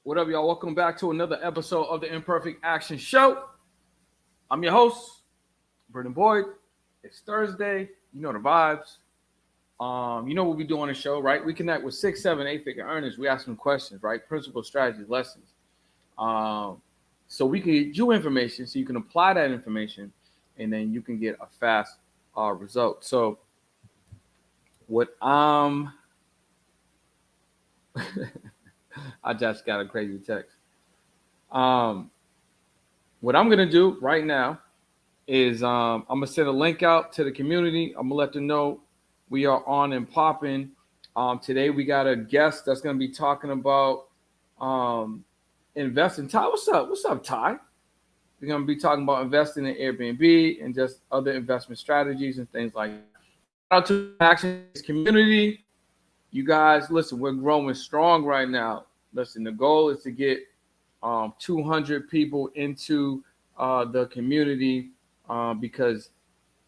What up, y'all? Welcome back to another episode of the Imperfect Action Show. I'm your host, Brendan Boyd. It's Thursday. You know the vibes. You know what we do on the show, right? We connect with 6, 7, 8 figure earners. We ask them questions, right? Principles, strategies, lessons. Um, so we can get you information so you can apply that information and then you can get a fast result. So what I just got a crazy text. Um, what I'm gonna do right now is I'm gonna send a link out to the community. I'm gonna let them know we are on and popping. Today we got a guest that's gonna be talking about um, investing. Ty, what's up? What's up, Ty? We're gonna be talking about investing in Airbnb and just other investment strategies and things like that. Shout out to the Action community. You guys, listen, we're growing strong right now. Listen, the goal is to get 200 people into the community because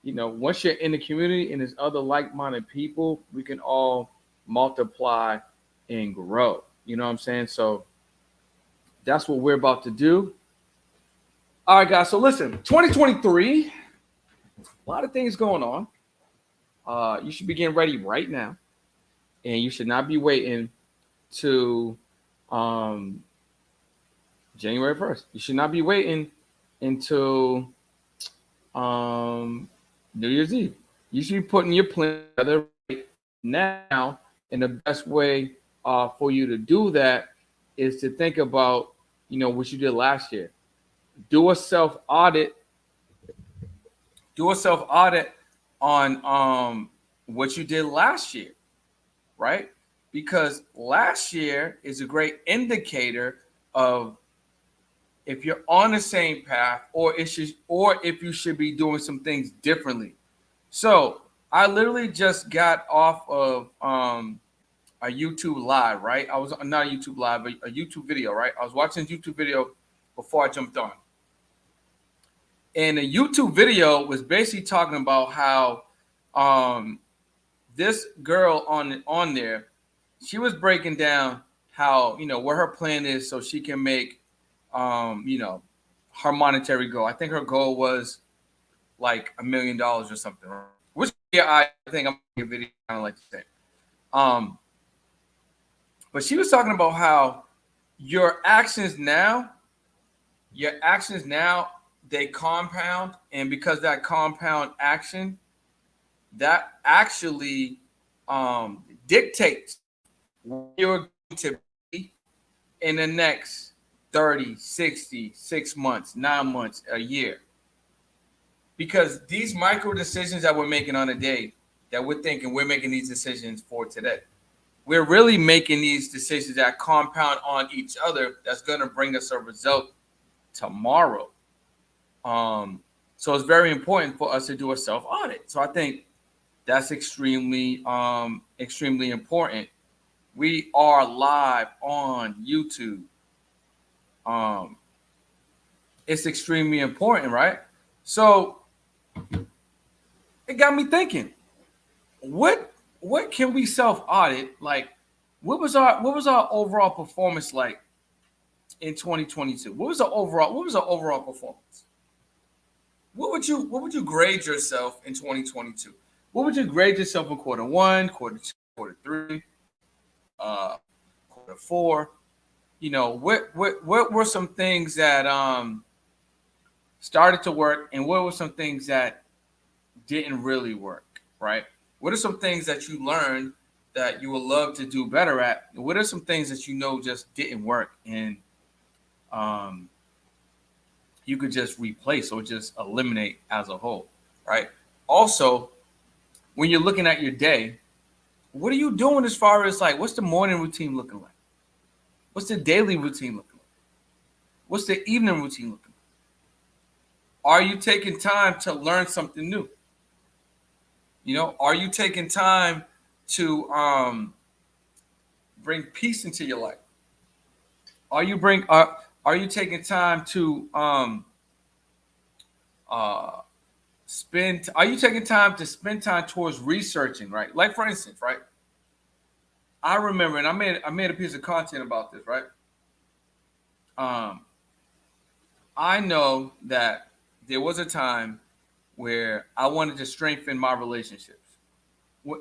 once you're in the community and there's other like-minded people, we can all multiply and grow. You know what I'm saying? So that's what we're about to do. All right, guys. So listen, 2023, a lot of things going on. You should be getting ready right now, and you should not be waiting to January 1st. You should not be waiting until New Year's Eve. You should be putting your plan together right now. And the best way for you to do that is to think about, what you did last year. Do a self audit. Do a self audit on what you did last year, right? Because last year is a great indicator of if you're on the same path or if you should be doing some things differently. So I literally just got off of a YouTube live, right? I was not a YouTube live, but a YouTube video, right? I was watching a YouTube video before I jumped on. And the YouTube video was basically talking about how this girl on there, she was breaking down how, what her plan is so she can make her monetary goal. I think her goal was like $1 million or something, right? Which I think I'm gonna give a video kind of like to say. But she was talking about how your actions now, they compound, and because that compound action, that actually dictates where you're going to be in the next 30, 60, 6 months, 9 months, a year. Because these micro decisions that we're making on a day, that we're thinking we're making these decisions for today, we're really making these decisions that compound on each other. That's going to bring us a result tomorrow. So it's very important for us to do a self audit. So I think that's extremely important. We are live on YouTube. It's extremely important, right? So it got me thinking, what can we self audit? Like, what was our overall performance like in 2022? What was our overall performance? What would you grade yourself in 2022? What would you grade yourself in quarter 1, quarter 2, quarter 3, quarter 4? What were some things that started to work, and what were some things that didn't really work, right? What are some things that you learned that you would love to do better at? And what are some things that just didn't work, and you could just replace or just eliminate as a whole, right? Also, when you're looking at your day, what are you doing as far as like, what's the morning routine looking like? What's the daily routine looking like? What's the evening routine looking like? Are you taking time to learn something new? Are you taking time to bring peace into your life? Are you taking time to spend time towards researching, right? Like, for instance, right? I remember, and I made a piece of content about this, right? Um, I know that there was a time where I wanted to strengthen my relationships.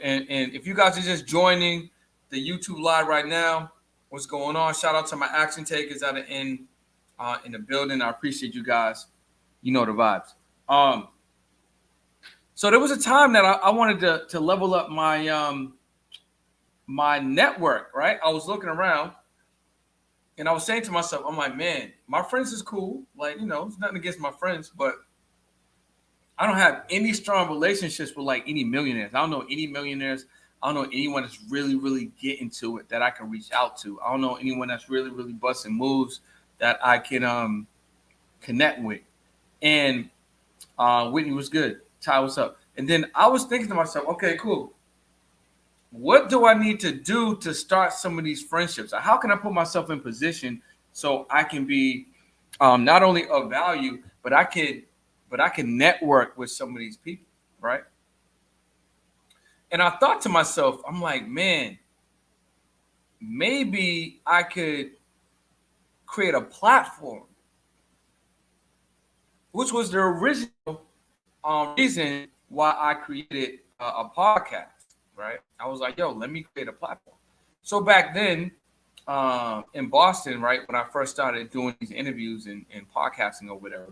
And if you guys are just joining the YouTube live right now, what's going on? Shout out to my action takers that are in the building. I appreciate you guys. You know the vibes. So there was a time that I wanted to level up my network. Right, I was looking around and I was saying to myself, I'm like, man, my friends is cool. Like, it's nothing against my friends, but I don't have any strong relationships with like any millionaires. I don't know any millionaires. I don't know anyone that's really, really getting to it that I can reach out to. I don't know anyone that's really, really busting moves that I can connect with. And Whitney was good. Ty, what's up? And then I was thinking to myself, okay, cool. What do I need to do to start some of these friendships? How can I put myself in position so I can be not only of value, but I can network with some of these people, right? And I thought to myself, I'm like, man, maybe I could create a platform, which was the original reason why I created a podcast, right? I was like, yo, let me create a platform. So back then in Boston, right, when I first started doing these interviews and podcasting or whatever,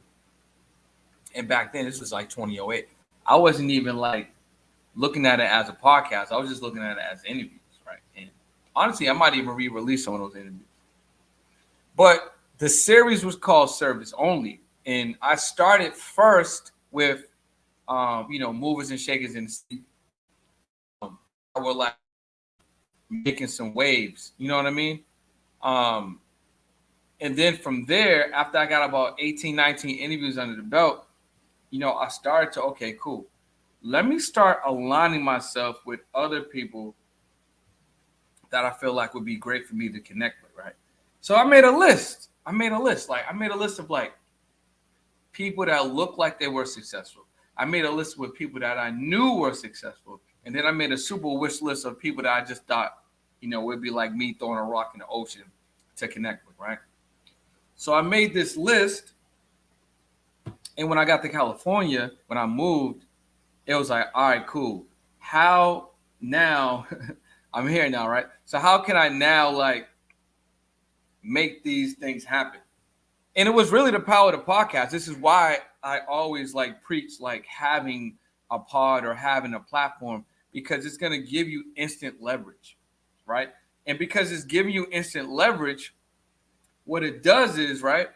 and back then, this was like 2008, I wasn't even like looking at it as a podcast. I was just looking at it as interviews, right? And honestly, I might even re-release some of those interviews. But the series was called Service Only. And I started first with, movers and shakers in the city. I were like making some waves, you know what I mean? And then from there, after I got about 18, 19 interviews under the belt, I started to, okay, cool. Let me start aligning myself with other people that I feel like would be great for me to connect with, right? So I made a list. I made a list of like people that looked like they were successful. I made a list with people that I knew were successful. And then I made a super wish list of people that I just thought, would be like me throwing a rock in the ocean to connect with, right? So I made this list. And when I got to California, when I moved, it was like, all right, cool. How now? I'm here now, right? So how can I now like make these things happen? And it was really the power of the podcast. This is why I always like preach like having a pod or having a platform, because it's going to give you instant leverage, right? And because it's giving you instant leverage, what it does is, right,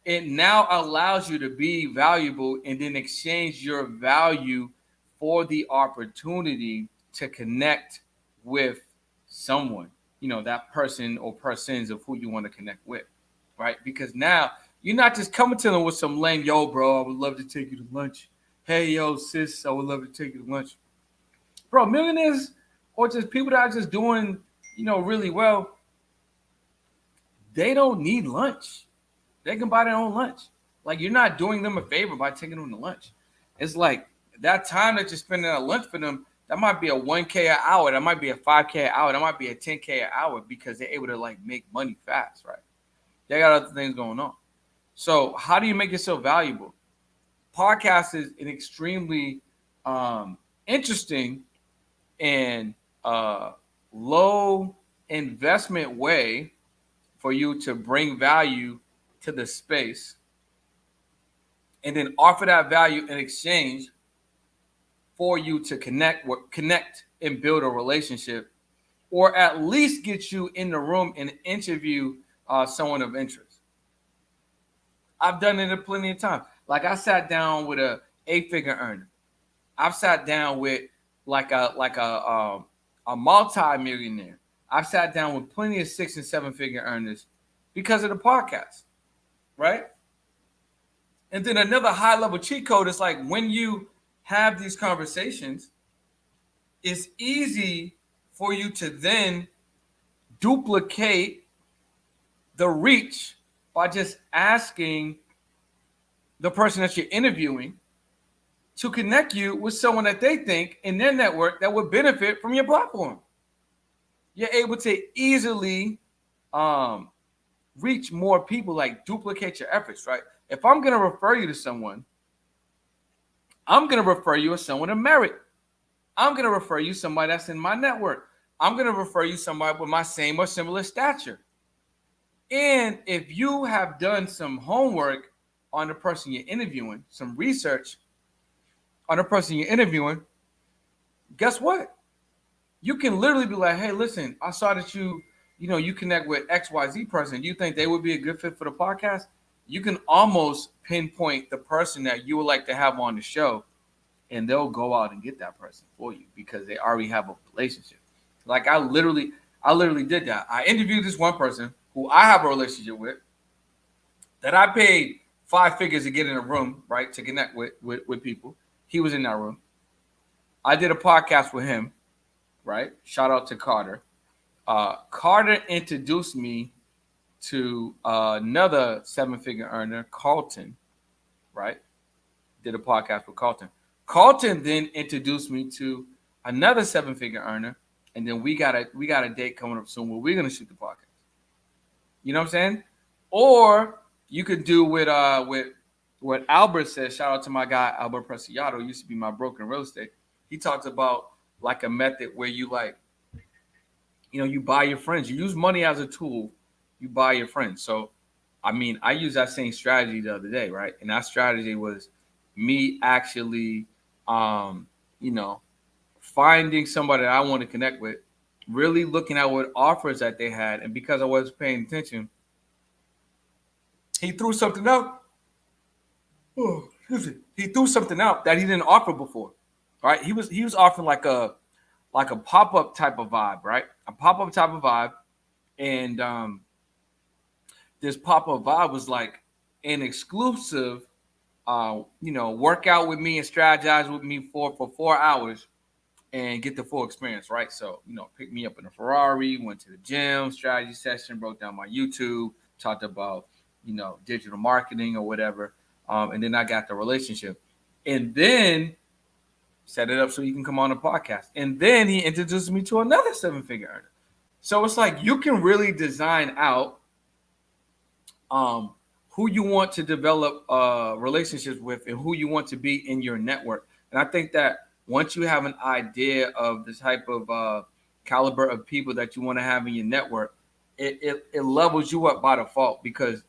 it now allows you to be valuable and then exchange your value for the opportunity to connect with someone, that person or persons of who you want to connect with, right? Because now you're not just coming to them with some lame, yo, bro, I would love to take you to lunch. Hey, yo, sis, I would love to take you to lunch. Bro, millionaires or just people that are just doing, really well, they don't need lunch. They can buy their own lunch. Like, you're not doing them a favor by taking them to lunch. It's like that time that you're spending at lunch for them, that might be a 1K an hour. That might be a 5K an hour. That might be a 10K an hour because they're able to like make money fast, right? They got other things going on. So how do you make yourself valuable? Podcast is an extremely interesting and low investment way for you to bring value to the space and then offer that value in exchange for you to connect and build a relationship, or at least get you in the room and interview someone of interest. I've done it plenty of times. Like I sat down with a 8-figure earner. I've sat down with like a multi-millionaire. I've sat down with plenty of 6- and 7-figure earners because of the podcast, right? And then another high-level cheat code is like when you have these conversations, it's easy for you to then duplicate the reach by just asking the person that you're interviewing to connect you with someone that they think in their network that would benefit from your platform. You're able to easily reach more people, like duplicate your efforts, right? If I'm gonna refer you to someone, I'm gonna refer you as someone of merit. I'm gonna refer you somebody that's in my network. I'm gonna refer you somebody with my same or similar stature. And if you have done some homework on the person you're interviewing, some research on the person you're interviewing, guess what? You can literally be like, hey, listen, I saw that you connect with XYZ person. Do you think they would be a good fit for the podcast? You can almost pinpoint the person that you would like to have on the show, and they'll go out and get that person for you because they already have a relationship. Like I literally did that. I interviewed this one person who I have a relationship with that I paid 5 figures to get in a room, right, to connect with people. He was in that room. I did a podcast with him, right? Shout out to Carter. Carter introduced me to another 7-figure earner, Carlton, right? Did a podcast with Carlton. Carlton then introduced me to another 7-figure earner, and then we got a date coming up soon where we're gonna shoot the podcast. You know what I'm saying? Or you could do with what Albert says. Shout out to my guy Albert Preciado, used to be my broker in real estate. He talks about like a method where you like, you buy your friends. You use money as a tool. You buy your friends. So, I mean, I used that same strategy the other day, right? And that strategy was me actually, um, you know, finding somebody that I want to connect with, really looking at what offers that they had, and because I was paying attention, he threw something out. Oh, excuse me. He threw something out that he didn't offer before, right? He was offering like a pop up type of vibe, right? A pop up type of vibe, and this pop up vibe was like an exclusive, work out with me and strategize with me for 4 hours and get the full experience, right? So, pick me up in a Ferrari, went to the gym, strategy session, broke down my YouTube, talked about, digital marketing or whatever. And then I got the relationship. And then set it up so you can come on the podcast. And then he introduced me to another 7-figure earner. So it's like you can really design out who you want to develop relationships with and who you want to be in your network. And I think that once you have an idea of the type of caliber of people that you want to have in your network, it levels you up by default because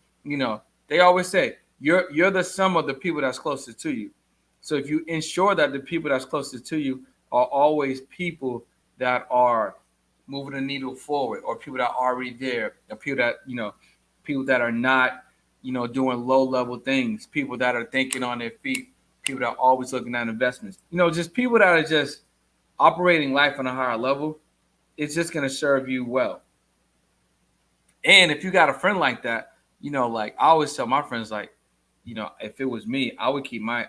they always say you're the sum of the people that's closest to you. So if you ensure that the people that's closest to you are always people that are moving the needle forward, or people that are already there, or people that are not, doing low level things, people that are thinking on their feet, people that are always looking at investments, just people that are just operating life on a higher level, it's just going to serve you well. And if you got a friend like that, like I always tell my friends, like, if it was me, I would keep my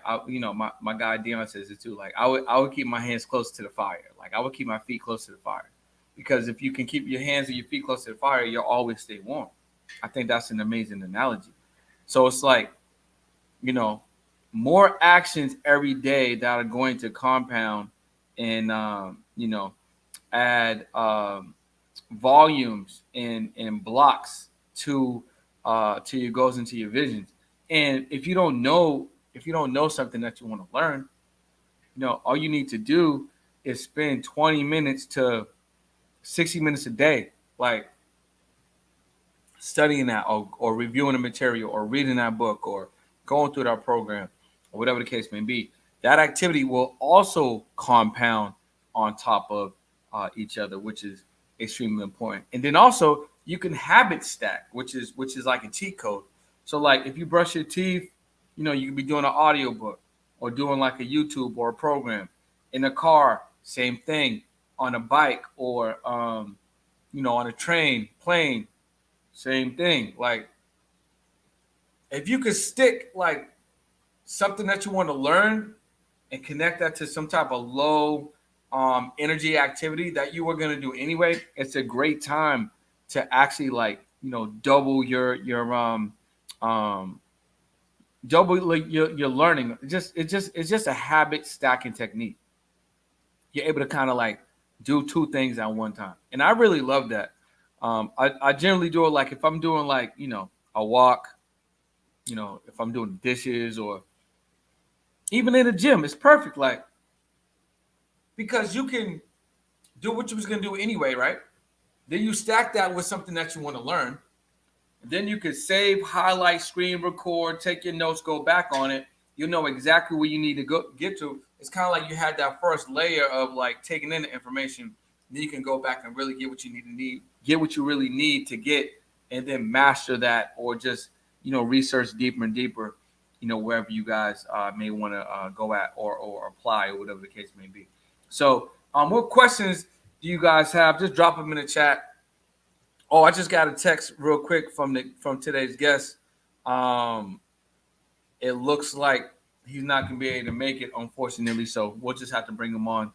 guy Dion says it too. Like I would keep my hands close to the fire. Like I would keep my feet close to the fire, because if you can keep your hands and your feet close to the fire, you'll always stay warm. I think that's an amazing analogy. So it's like, more actions every day that are going to compound and add volumes and blocks to your goals and to your visions. And if you don't know something that you want to learn, all you need to do is spend 20 minutes to 60 minutes a day, like studying that, or reviewing the material, or reading that book, or going through that program, or whatever the case may be. That activity will also compound on top of each other, which is extremely important. And then also you can habit stack, which is like a cheat code. So like if you brush your teeth, you can be doing an audio book, or doing like a YouTube or a program. In a car, same thing. On a bike, or on a train, plane, same thing. Like if you could stick like something that you want to learn and connect that to some type of low energy activity that you were going to do anyway, it's a great time to actually like double um double like your learning. It's just a habit stacking technique. You're able to kind of like do two things at one time, and I really love that. I generally do it like if I'm doing like, a walk, if I'm doing dishes or even in the gym, it's perfect. Like, because you can do what you was gonna do anyway, right? Then you stack that with something that you want to learn. And then you could save, highlight, screen record, take your notes, go back on it. You know exactly where you need to go get to. It's kind of like you had that first layer of like taking in the information. Then you can go back and really get what you get what you really need to get, and then master that, or just research deeper and deeper, wherever you guys may want to go at or apply or whatever the case may be. So, what questions do you guys have? Just drop them in the chat. Oh, I just got a text real quick from today's guest. Um, it looks like he's not gonna be able to make it, unfortunately. So we'll just have to bring him on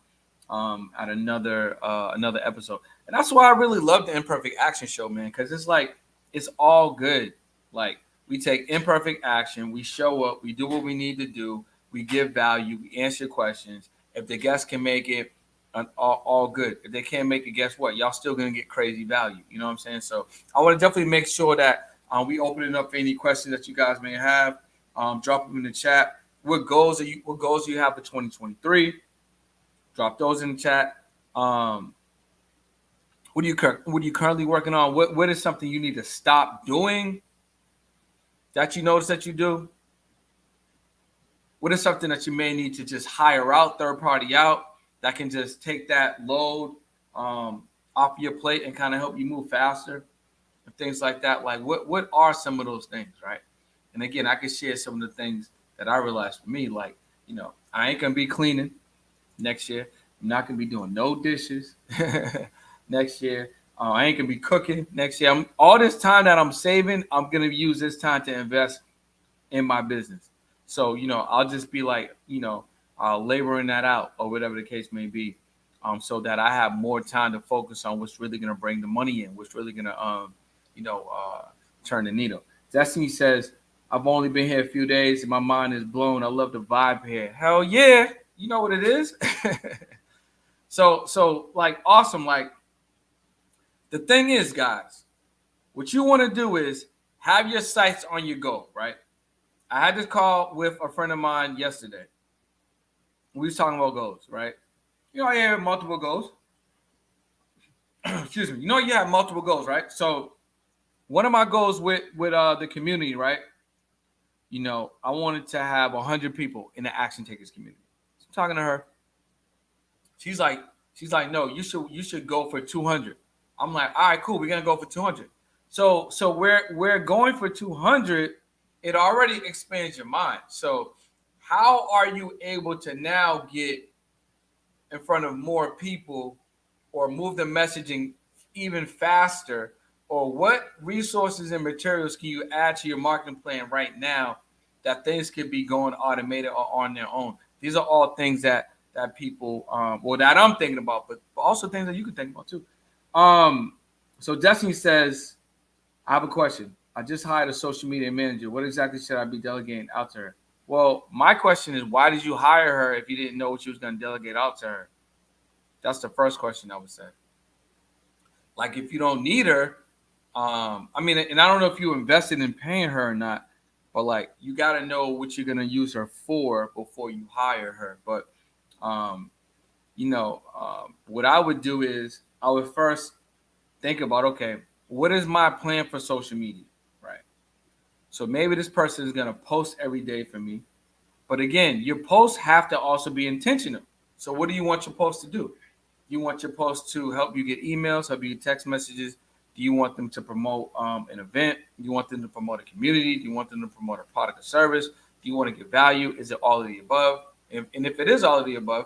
at another episode. And that's why I really love the Imperfect Action Show, man, because it's like it's all good. Like, we take imperfect action, we show up, we do what we need to do, we give value, we answer questions. If the guest can make it, all good. If they can't make it, guess what? Y'all still gonna get crazy value. You know what I'm saying? So I want to definitely make sure that we open it up for any questions that you guys may have. Drop them in the chat. What goals do you have for 2023? Drop those in the chat. What are you currently working on? What is something you need to stop doing that you notice that you do? What is something that you may need to just hire out, third party out, that can just take that load off your plate and kind of help you move faster and things like that? Like, what are some of those things, right? And again, I can share some of the things that I realized for me. Like, I ain't gonna be cleaning next year. I'm not gonna be doing no dishes next year. I ain't gonna be cooking next year. All this time that I'm saving, I'm gonna use this time to invest in my business. So, I'll just be like, laboring that out or whatever the case may be, so that I have more time to focus on what's really gonna bring the money in, what's really gonna, turn the needle. Destiny says, I've only been here a few days and my mind is blown. I love the vibe here. Hell yeah. You know what it is? So like, awesome. Like, the thing is, guys, what you want to do is have your sights on your goal, right? I had this call with a friend of mine yesterday. We was talking about goals, right? I have multiple goals. Excuse me. You have multiple goals, right? So one of my goals with the community, right? I wanted to have 100 people in the Action Takers community. So I'm talking to her. She's like, no, you should go for 200. I'm like, all right, cool. We're gonna go for 200. So we're going for 200. It already expands your mind. So how are you able to now get in front of more people or move the messaging even faster? Or what resources and materials can you add to your marketing plan right now that things could be going automated or on their own? These are all things that people, that I'm thinking about, but also things that you can think about too. So Destiny says, I have a question. I just hired a social media manager. What exactly should I be delegating out to her? Well, my question is, why did you hire her if you didn't know what you was going to delegate out to her? That's the first question I would say. Like, if you don't need her, and I don't know if you invested in paying her or not, but like, you got to know what you're going to use her for before you hire her. But, what I would do is I would first think about, okay, what is my plan for social media, right? So maybe this person is going to post every day for me. But again, your posts have to also be intentional. So what do you want your posts to do? You want your posts to help you get emails, help you get text messages? Do you want them to promote an event? Do you want them to promote a community? Do you want them to promote a product or service? Do you want to get value? Is it all of the above? And if it is all of the above,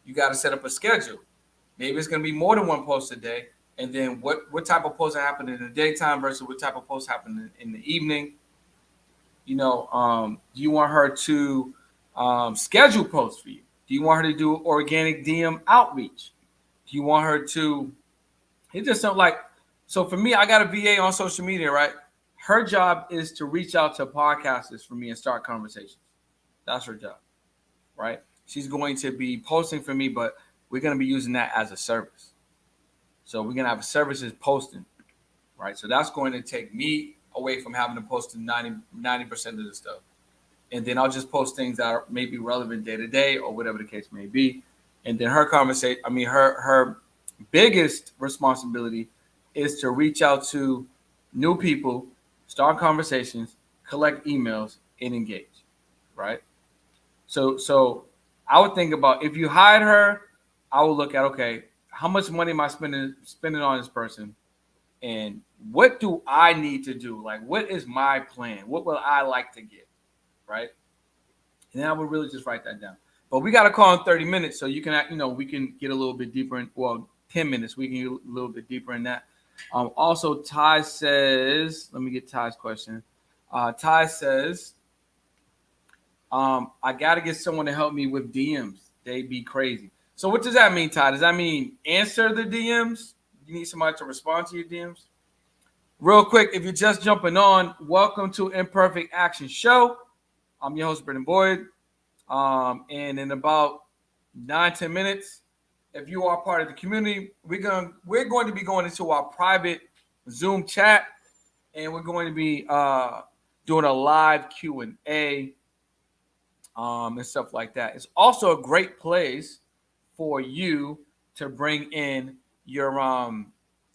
you got to set up a schedule. Maybe it's going to be more than one post a day. And then what type of posts happen in the daytime versus what type of posts happen in the evening? Do you want her to schedule posts for you? Do you want her to do organic DM outreach? Do you want her to? It's just something like, so for me, I got a VA on social media, right? Her job is to reach out to podcasters for me and start conversations. That's her job, right? She's going to be posting for me, but we're going to be using that as a service. So we're gonna have services posting, right? So that's going to take me away from having to post 90% of the stuff. And then I'll just post things that are maybe relevant day to day or whatever the case may be. And then her conversation, I mean, her biggest responsibility is to reach out to new people, start conversations, collect emails, and engage, right? So I would think about if you hired her, I would look at okay, how much money am I spending on this person, and what do I need to do? Like, what is my plan? What will I like to get, right? And then I would really just write that down. But we got a call in 30 minutes, so you can, we can get a little bit deeper in, 10 minutes. We can get a little bit deeper in that. Also, Ty says, let me get Ty's question. Ty says, I got to get someone to help me with DMs. They be crazy. So what does that mean, Ty? Does that mean answer the DMs? You need somebody to respond to your DMs? Real quick, if you're just jumping on, welcome to Imperfect Action Show. I'm your host, Brendan Boyd. And in about 9-10 minutes, if you are part of the community, we're going to be going into our private Zoom chat, and we're going to be doing a live Q&A and stuff like that. It's also a great place for you to bring in your hold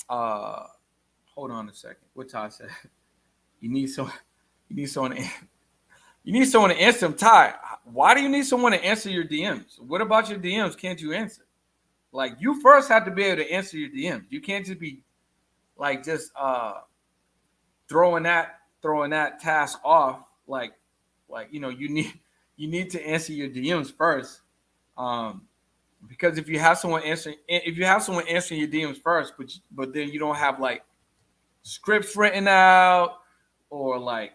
on a second. What Ty said? You need someone to answer them. Ty, why do you need someone to answer your DMs? What about your DMs can't you answer? Like, you first have to be able to answer your DMs. You can't just be like just throwing that task off. Like you need to answer your DMs first. Because if you have someone answering your DMs first, but then you don't have like scripts written out, or like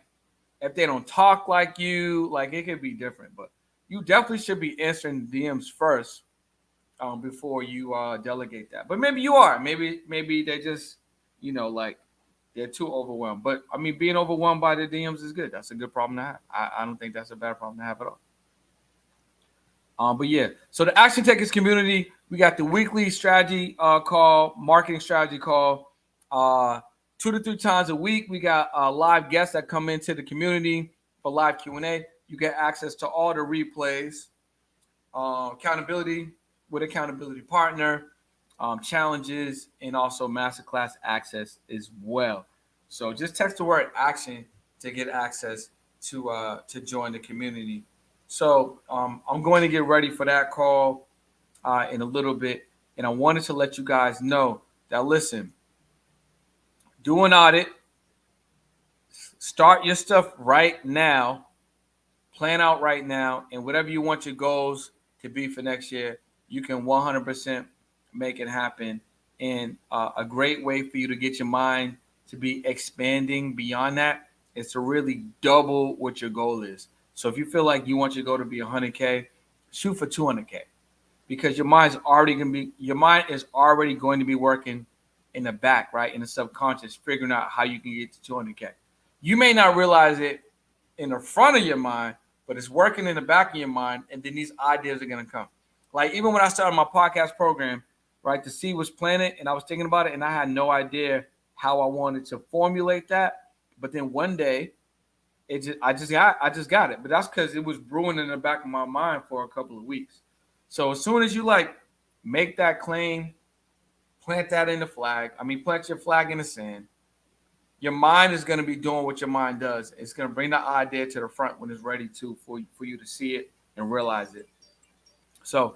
if they don't talk like you, like it could be different. But you definitely should be answering DMs first before you delegate that. But maybe you are. Maybe they just like they're too overwhelmed. But I mean, being overwhelmed by the DMs is good. That's a good problem to have. I don't think that's a bad problem to have at all. But yeah, so the Action Takers community, we got the weekly strategy call, marketing strategy call. 2 to 3 times a week, we got live guests that come into the community for live Q&A. You get access to all the replays, accountability with accountability partner, challenges, and also masterclass access as well. So just text the word action to get access to join the community. So I'm going to get ready for that call in a little bit. And I wanted to let you guys know that, listen, do an audit. Start your stuff right now. Plan out right now. And whatever you want your goals to be for next year, you can 100% make it happen. And a great way for you to get your mind to be expanding beyond that is to really double what your goal is. So if you feel like you want your goal to be 100K, shoot for 200K, because your mind is already going to be working in the back, right, in the subconscious, figuring out how you can get to 200K. You may not realize it in the front of your mind, but it's working in the back of your mind, and then these ideas are going to come. Like, even when I started my podcast program, right, the seed was planted, and I was thinking about it, and I had no idea how I wanted to formulate that. But then one day, I just got it. But that's because it was brewing in the back of my mind for a couple of weeks. So as soon as you make that claim, plant that in the flag. Plant your flag in the sand. Your mind is going to be doing what your mind does. It's going to bring the idea to the front when it's ready for you to see it and realize it. So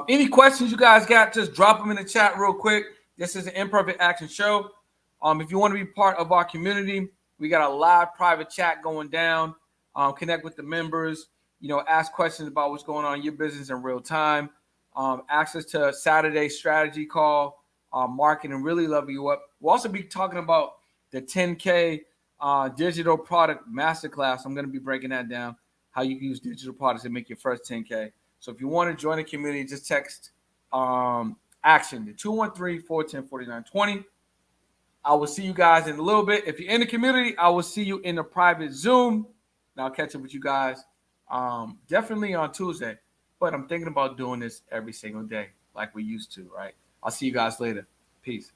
any questions you guys got, just drop them in the chat real quick. This is an Imperfect Action Show. If you want to be part of our community, we got a live private chat going down. Connect with the members. Ask questions about what's going on in your business in real time. Access to a Saturday strategy call, marketing, really level you up. We'll also be talking about the 10K digital product masterclass. I'm going to be breaking that down, how you can use digital products to make your first 10K. So if you want to join the community, just text action to 213-410-4920. I will see you guys in a little bit. If you're in the community, I will see you in the private Zoom. And I'll catch up with you guys definitely on Tuesday. But I'm thinking about doing this every single day like we used to, right? I'll see you guys later. Peace.